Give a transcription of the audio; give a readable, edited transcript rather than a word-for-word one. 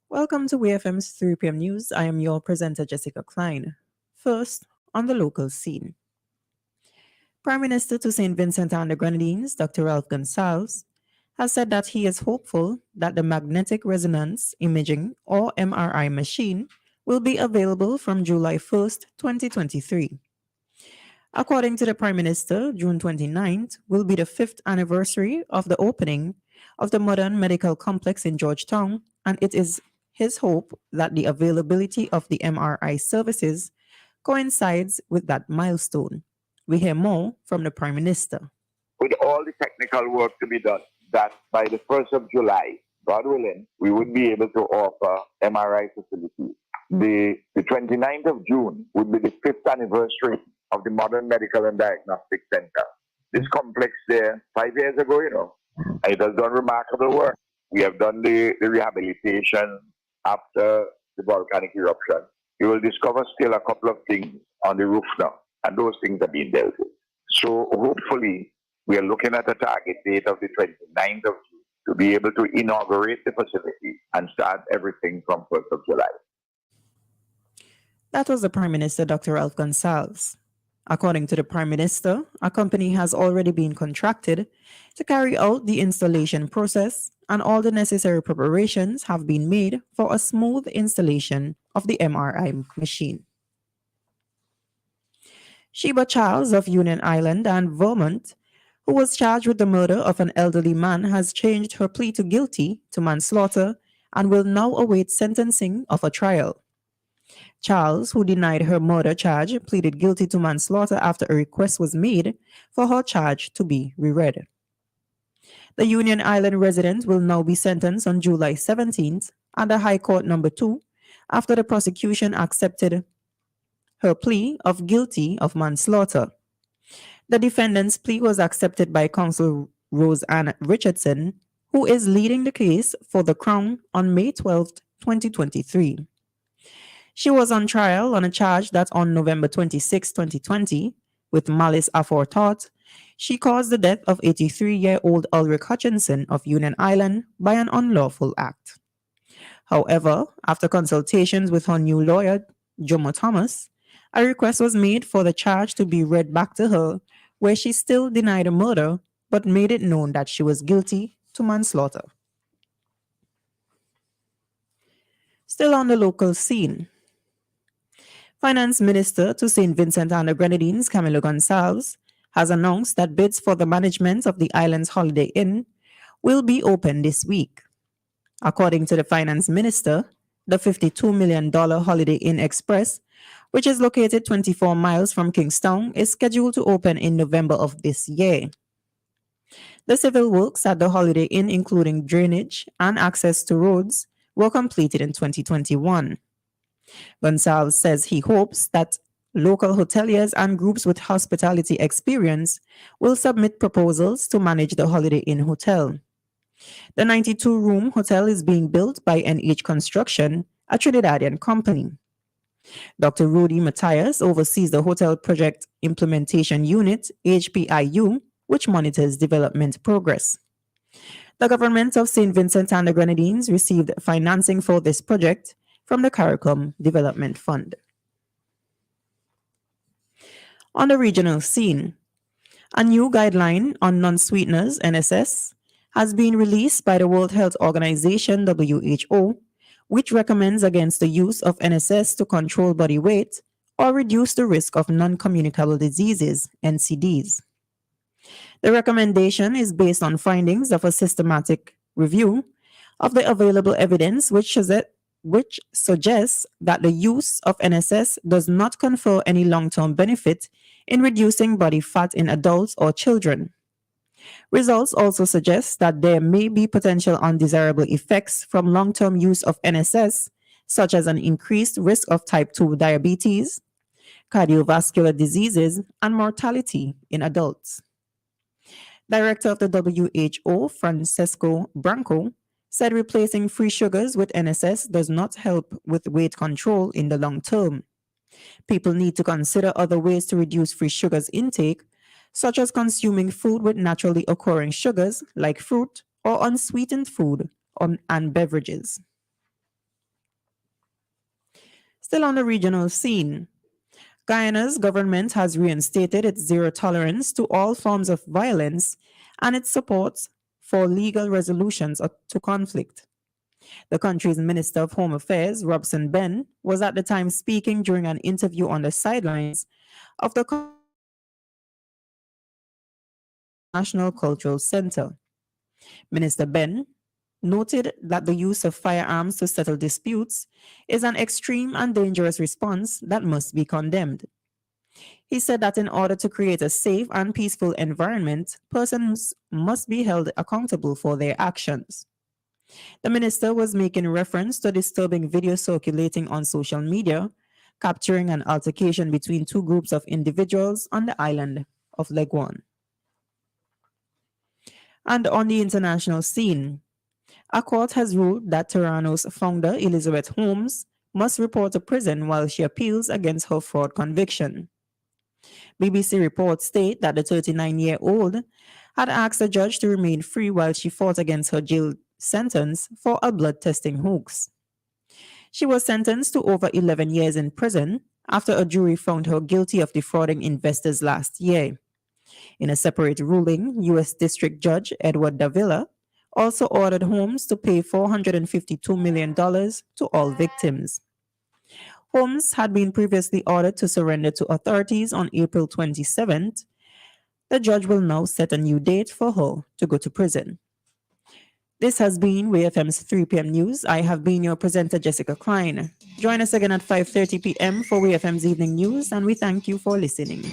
Welcome to WEFM's 3 p.m. News. I am your presenter, Jessica Klein. First, on the local scene. Prime Minister to St. Vincent and the Grenadines, Dr. Ralph Gonsalves, has said that he is hopeful that the magnetic resonance imaging or MRI machine will be available from July 1st, 2023. According to the Prime Minister, June 29th will be the 5th anniversary of the opening of the modern medical complex in Georgetown, and it is his hope that the availability of the MRI services coincides with that milestone. We hear more from the Prime Minister. With all the technical work to be done, that by the 1st of July, God willing, we would be able to offer MRI facilities. The 29th of June would be the 5th anniversary of the Modern Medical and Diagnostic Center. This complex there, 5 years ago, it has done remarkable work. We have done the rehabilitation after the volcanic eruption. You will discover still a couple of things on the roof now, and those things are being dealt with. So hopefully, we are looking at a target date of the 29th of June to be able to inaugurate the facility and start everything from 1st of July. That was the Prime Minister, Dr. Ralph Gonsalves. According to the Prime Minister, a company has already been contracted to carry out the installation process, and all the necessary preparations have been made for a smooth installation of the MRI machine. Sheba Charles of Union Island and Vermont, who was charged with the murder of an elderly man, has changed her plea to guilty to manslaughter and will now await sentencing of a trial. Charles, who denied her murder charge, pleaded guilty to manslaughter after a request was made for her charge to be reread. The Union Island resident will now be sentenced on July 17th under High Court Number 2 after the prosecution accepted her plea of guilty of manslaughter. The defendant's plea was accepted by counsel Rose Ann Richardson, who is leading the case for the Crown on May 12, 2023. She was on trial on a charge that on November 26, 2020, with malice aforethought, she caused the death of 83-year-old Ulrich Hutchinson of Union Island by an unlawful act. However, after consultations with her new lawyer, Jomo Thomas, a request was made for the charge to be read back to her, where she still denied a murder, but made it known that she was guilty to manslaughter. Still on the local scene, Finance Minister to St. Vincent and the Grenadines, Camilo Gonsalves, has announced that bids for the management of the island's Holiday Inn will be open this week. According to the Finance Minister, the $52 million Holiday Inn Express, which is located 24 miles from Kingstown, is scheduled to open in November of this year. The civil works at the Holiday Inn, including drainage and access to roads, were completed in 2021. Gonsalves says he hopes that local hoteliers and groups with hospitality experience will submit proposals to manage the Holiday Inn Hotel. The 92-room hotel is being built by NH Construction, a Trinidadian company. Dr. Rudy Matthias oversees the Hotel Project Implementation Unit, HPIU, which monitors development progress. The government of St. Vincent and the Grenadines received financing for this project from the CARICOM Development Fund. On the regional scene, a new guideline on non-sweeteners, NSS, has been released by the World Health Organization, WHO, which recommends against the use of NSS to control body weight or reduce the risk of non-communicable diseases, NCDs. The recommendation is based on findings of a systematic review of the available evidence, which suggests that the use of NSS does not confer any long-term benefit in reducing body fat in adults or children. Results also suggest that there may be potential undesirable effects from long-term use of NSS, such as an increased risk of type 2 diabetes, cardiovascular diseases, and mortality in adults. Director of the WHO, Francesco Branco, said replacing free sugars with NSS does not help with weight control in the long term. People need to consider other ways to reduce free sugars intake, such as consuming food with naturally occurring sugars like fruit or unsweetened food and beverages. Still on the regional scene, Guyana's government has reinstated its zero tolerance to all forms of violence and its support for legal resolutions to conflict. The country's Minister of Home Affairs, Robson Ben, was at the time speaking during an interview on the sidelines of the National Cultural Center. Minister Ben noted that the use of firearms to settle disputes is an extreme and dangerous response that must be condemned. He said that in order to create a safe and peaceful environment, persons must be held accountable for their actions. The minister was making reference to a disturbing video circulating on social media, capturing an altercation between two groups of individuals on the island of Leguan. And on the international scene, a court has ruled that Terranos founder Elizabeth Holmes must report to prison while she appeals against her fraud conviction. BBC reports state that the 39-year-old had asked the judge to remain free while she fought against her jail sentence for a blood testing hoax. She was sentenced to over 11 years in prison after a jury found her guilty of defrauding investors last year. In a separate ruling, U.S. District Judge Edward Davila also ordered Holmes to pay $452 million to all victims. Holmes had been previously ordered to surrender to authorities on April 27th. The judge will now set a new date for her to go to prison. This has been WEFM's 3 p.m. news. I have been your presenter, Jessica Klein. Join us again at 5:30 p.m. for WEFM's evening news, and we thank you for listening.